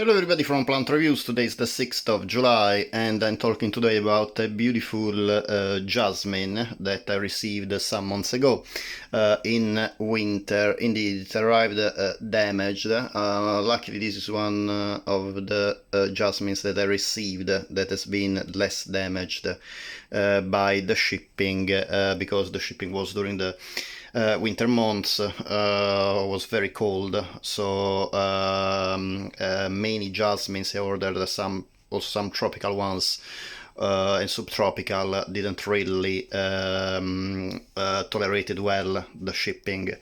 Hello everybody from Plant Reviews. Today is the 6th of July and I'm talking today about a beautiful jasmine that I received some months ago in winter. Indeed, it arrived damaged. Luckily this is one of the jasmines that I received that has been less damaged by the shipping because the shipping was during the winter months, was very cold, so many jasmines I ordered, some tropical ones and subtropical didn't really tolerated well the shipping.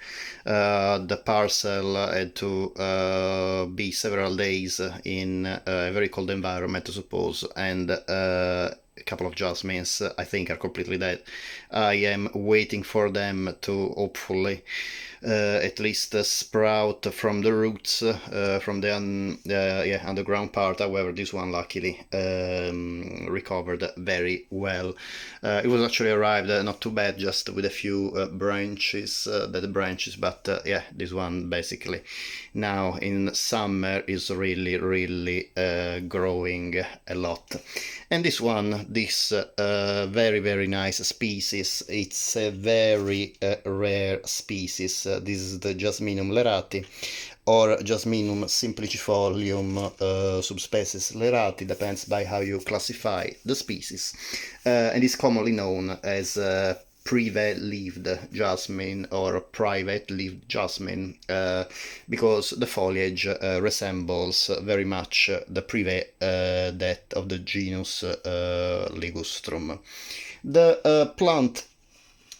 The parcel had to be several days in a very cold environment, I suppose, and a couple of jasmines I think are completely dead. I am waiting for them to hopefully at least sprout from the roots, from the underground part. However, this one luckily recovered very well. It was actually arrived not too bad, just with a few branches, dead branches, but yeah, this one basically now in summer is really growing a lot. And this one, this very nice species, it's a very rare species. This is the Jasminum lerati, or Jasminum simplicifolium subspecies lerati, depends by how you classify the species, and is commonly known as Privet-leaved Jasmine or Privet-leaved Jasmine, because the foliage resembles very much the privet that of the genus Ligustrum. The plant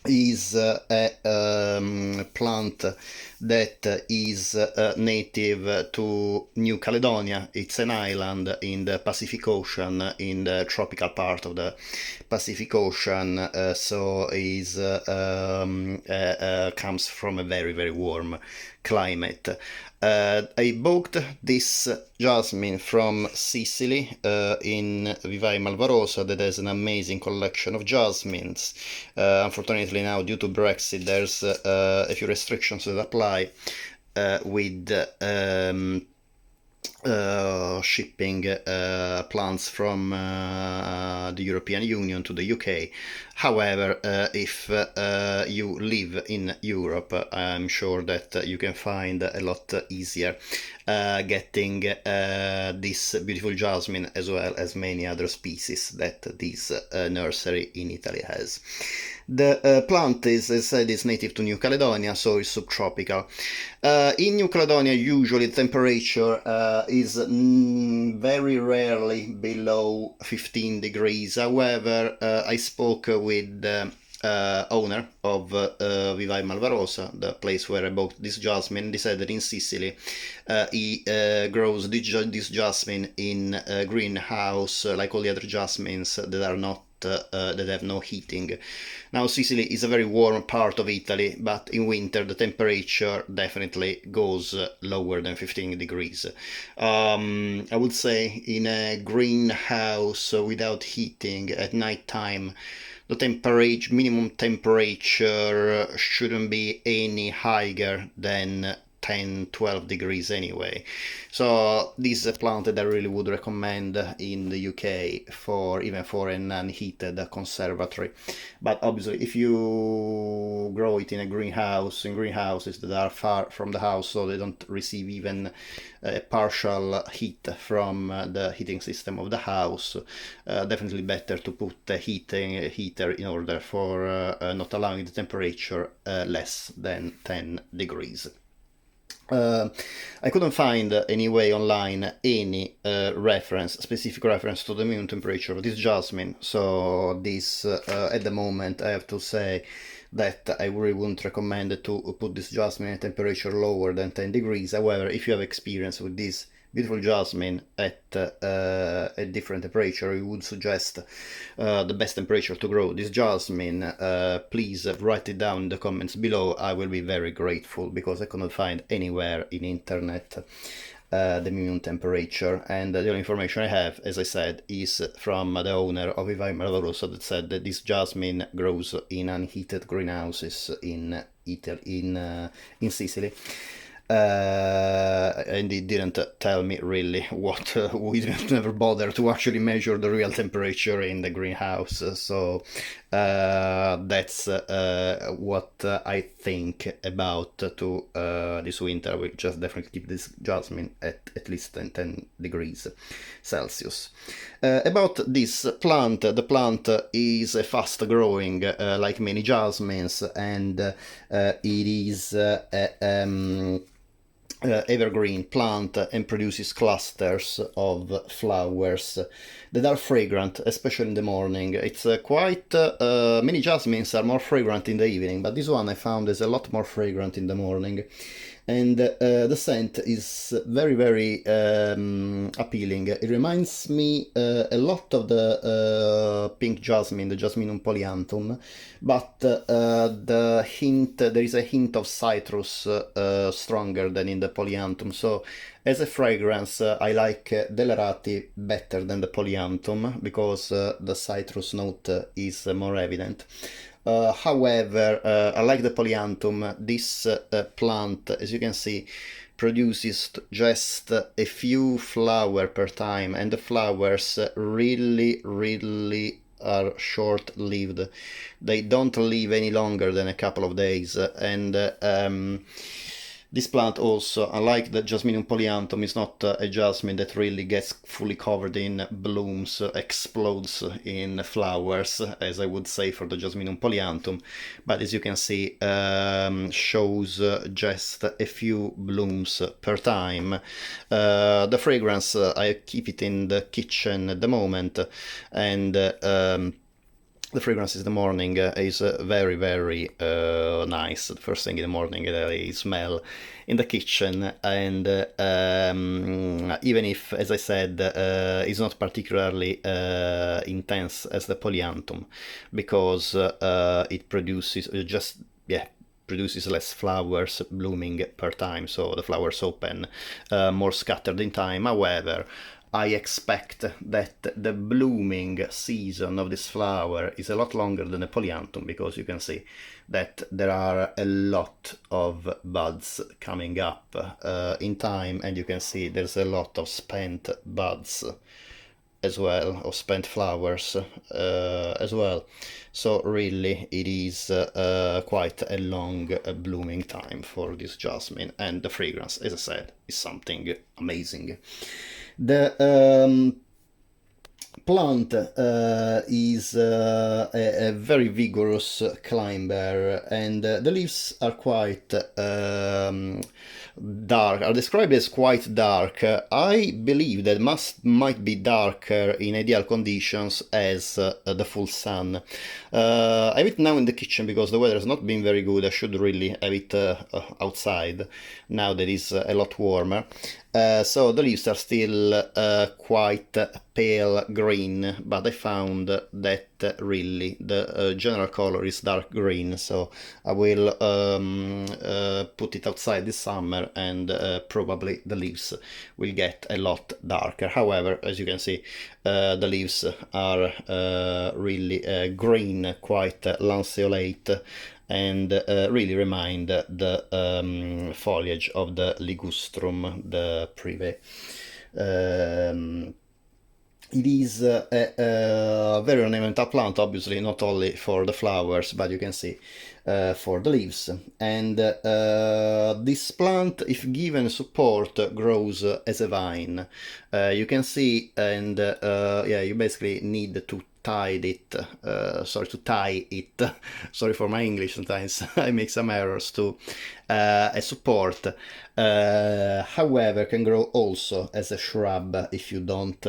is a plant that is native to New Caledonia. It's an island in the Pacific Ocean, in the tropical part of the Pacific Ocean, so is comes from a very warm climate. I bought this jasmine from Sicily in Vivae Malvarosa, that has an amazing collection of jasmines. Unfortunately now, due to Brexit, there's a few restrictions that apply with shipping plants from the European Union to the UK. However, if you live in Europe, I'm sure that you can find a lot easier getting this beautiful jasmine, as well as many other species that this nursery in Italy has. The plant is, as I said, is native to New Caledonia, so it's subtropical. In New Caledonia, usually the temperature is very rarely below 15 degrees. However, I spoke with the owner of Vivae Malvarosa, the place where I bought this jasmine. They said that in Sicily he grows this jasmine in a greenhouse, like all the other jasmines that are not that have no heating. Now, Sicily is a very warm part of Italy, but in winter the temperature definitely goes lower than 15 degrees. I would say in a greenhouse without heating at night time, the temperature, minimum temperature, shouldn't be any higher than 10-12 degrees anyway. So this is a plant that I really would recommend in the UK for even for an unheated conservatory. But obviously if you grow it in a greenhouse, in greenhouses that are far from the house, so they don't receive even partial heat from the heating system of the house, definitely better to put a heater in order for not allowing the temperature less than 10 degrees. I couldn't find anyway online any specific reference to the minimum temperature of this jasmine, so this at the moment I have to say that I really wouldn't recommend to put this jasmine at temperature lower than 10 degrees. However, if you have experience with this beautiful jasmine at a different temperature, I would suggest the best temperature to grow this jasmine. Please write it down in the comments below. I will be very grateful, because I couldn't find anywhere in internet the minimum temperature, and the only information I have, as I said, is from the owner of Vivae Malvarosa, that said that this jasmine grows in unheated greenhouses in Italy, in Sicily. And he didn't tell me really what we didn't never bother to actually measure the real temperature in the greenhouse. So that's what I think about to this winter. We just definitely keep this jasmine at least 10 degrees Celsius. About this plant, the plant is a fast growing like many jasmines, and it is evergreen plant and produces clusters of flowers that are fragrant, especially in the morning. It's quite many jasmines are more fragrant in the evening, but this one I found is a lot more fragrant in the morning, and the scent is very very appealing. It reminds me a lot of the pink jasmine, the Jasminum polyanthum, but there is a hint of citrus stronger than in the polyanthum. So as a fragrance, I like the lerati better than the polyanthum because the citrus note is more evident. However, I like the polyanthum. This plant, as you can see, produces just a few flowers per time, and the flowers really, really are short-lived. They don't live any longer than a couple of days, and this plant also, unlike the Jasminum polyanthum, is not a jasmine that really gets fully covered in blooms, explodes in flowers, as I would say for the Jasminum polyanthum, but as you can see, shows just a few blooms per time. The fragrance, I keep it in the kitchen at the moment, and the fragrance in the morning is very, very nice. The first thing in the morning I smell in the kitchen, and even if, as I said, it's not particularly intense as the polyanthum, because it produces produces less flowers blooming per time, so the flowers open more scattered in time. However, I expect that the blooming season of this flower is a lot longer than the polyanthum, because you can see that there are a lot of buds coming up in time, and you can see there's a lot of spent buds as well, or spent flowers as well. So really it is quite a long blooming time for this jasmine, and the fragrance, as I said, is something amazing. The plant is a very vigorous climber, and the leaves are quite dark, are described as quite dark. I believe that might be darker in ideal conditions as the full sun. I have it now in the kitchen because the weather has not been very good. I should really have it outside now that it's a lot warmer. So the leaves are still quite pale green, but I found that really the general color is dark green, so I will put it outside this summer, and probably the leaves will get a lot darker. However, as you can see, the leaves are really green, quite lanceolate, and really remind the foliage of the ligustrum, the privet. It is a very ornamental plant, obviously, not only for the flowers, but you can see for the leaves. And this plant, if given support, grows as a vine. You can see, and yeah, you basically need to tie it, sorry for my English, sometimes I make some errors, to a support. However, can grow also as a shrub if you don't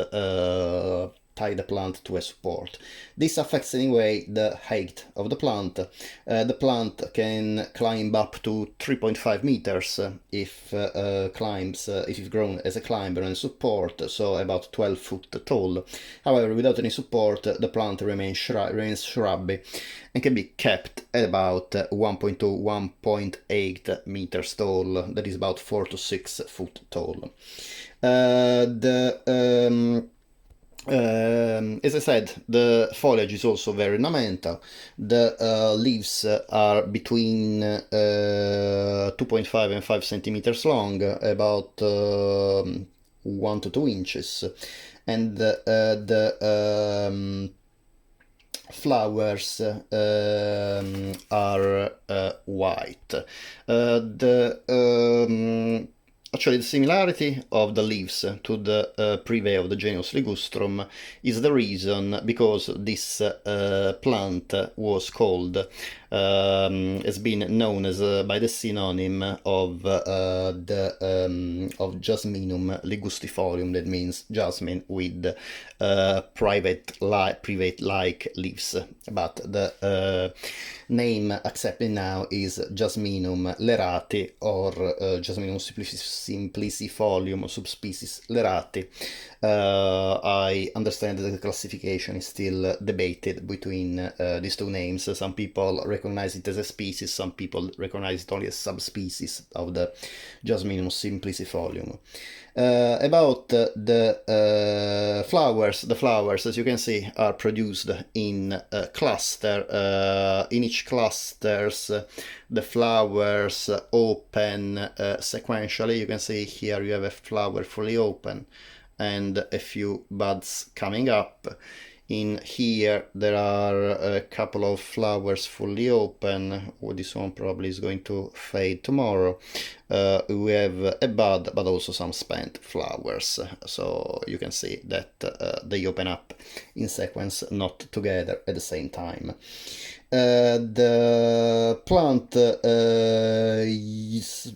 tie the plant to a support. This affects anyway the height of the plant. The plant can climb up to 3.5 meters if it's grown as a climber and support, so about 12 foot tall. However, without any support, the plant remains shrubby and can be kept at about 1.2 1.8 meters tall. That is about 4 to 6 foot tall. The As I said, the foliage is also very ornamental. The leaves are between 2.5 and 5 centimeters long, about 1 to 2 inches, and the flowers are white. Actually, the similarity of the leaves to the privet of the genus Ligustrum is the reason because this plant was called, has been known as by the synonym of of Jasminum ligustifolium, that means jasmine with privet-like leaves. But the name accepted now is Jasminum lerati, or Jasminum simplicifolium subspecies lerati. I understand that the classification is still debated between these two names. Some people recognize it as a species, some people recognize it only as subspecies of the Jasminum simplicifolium. About the flowers, as you can see, are produced in a cluster. In each clusters, the flowers open sequentially. You can see here you have a flower fully open and a few buds coming up. In here there are a couple of flowers fully open. This one probably is going to fade tomorrow. We have a bud, but also some spent flowers, so you can see that they open up in sequence, not together at the same time. The plant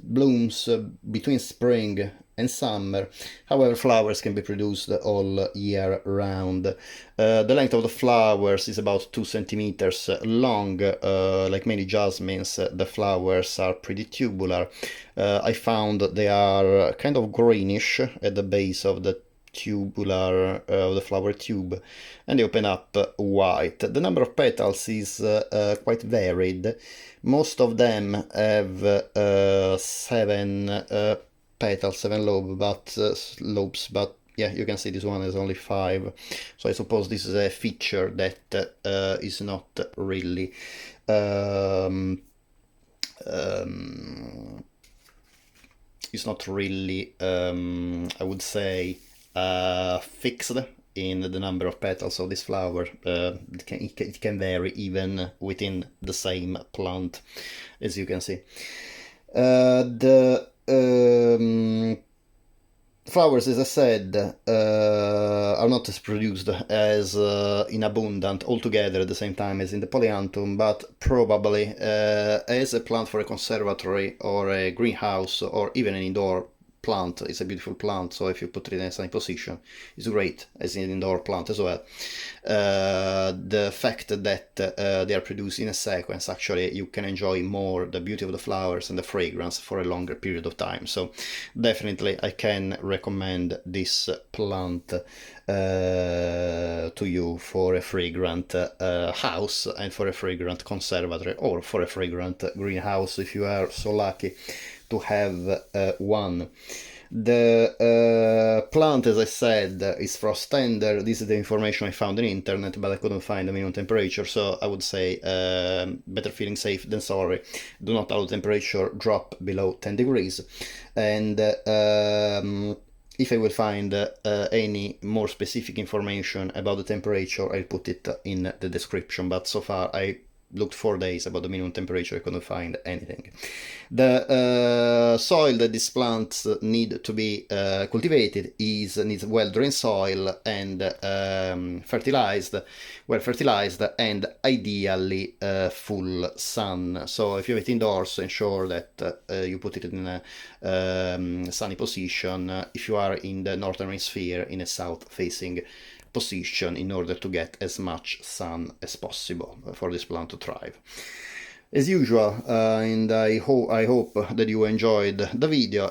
blooms between spring and summer. However, flowers can be produced all year round. The length of the flowers is about 2 centimeters long. Like many jasmines, the flowers are pretty tubular. I found they are kind of greenish at the base of the tubular the flower tube, and they open up white. The number of petals is quite varied. Most of them have 7 petals, 7 lobes, but yeah, you can see this one has only 5. So I suppose this is a feature that is not really I would say fixed in the number of petals of this flower. It can vary even within the same plant, as you can see. The flowers, as I said, are not as produced as in abundant altogether at the same time as in the polyanthum, but probably as a plant for a conservatory or a greenhouse or even an indoor plant. It's a beautiful plant, so if you put it in a sunny position, it's great as an indoor plant as well. The fact that they are produced in a sequence, actually you can enjoy more the beauty of the flowers and the fragrance for a longer period of time. So definitely I can recommend this plant to you for a fragrant house and for a fragrant conservatory, or for a fragrant greenhouse if you are so lucky to have one. The plant, as I said, is frost tender. This is the information I found on the internet, but I couldn't find the minimum temperature, so I would say better feeling safe than sorry. Do not allow temperature drop below 10 degrees. And if I will find any more specific information about the temperature, I'll put it in the description, but so far I looked 4 days about the minimum temperature, I couldn't find anything. The soil that these plants need to be cultivated needs well-drained soil and well fertilized, and ideally full sun. So if you have it indoors, ensure that you put it in a sunny position. If you are in the northern hemisphere, in a south-facing position, in order to get as much sun as possible for this plant to thrive. As usual, and I hope that you enjoyed the video.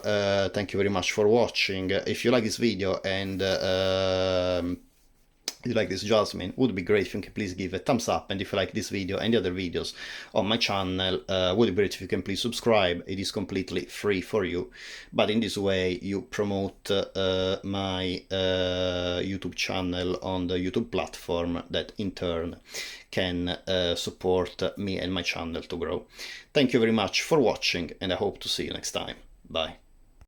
Thank you very much for watching. If you like this video and If you like this jasmine, would be great if you can please give a thumbs up, and if you like this video and the other videos on my channel, would be great if you can please subscribe. It is completely free for you, but in this way you promote my YouTube channel on the YouTube platform, that in turn can support me and my channel to grow. Thank you very much for watching, and I hope to see you next time. Bye.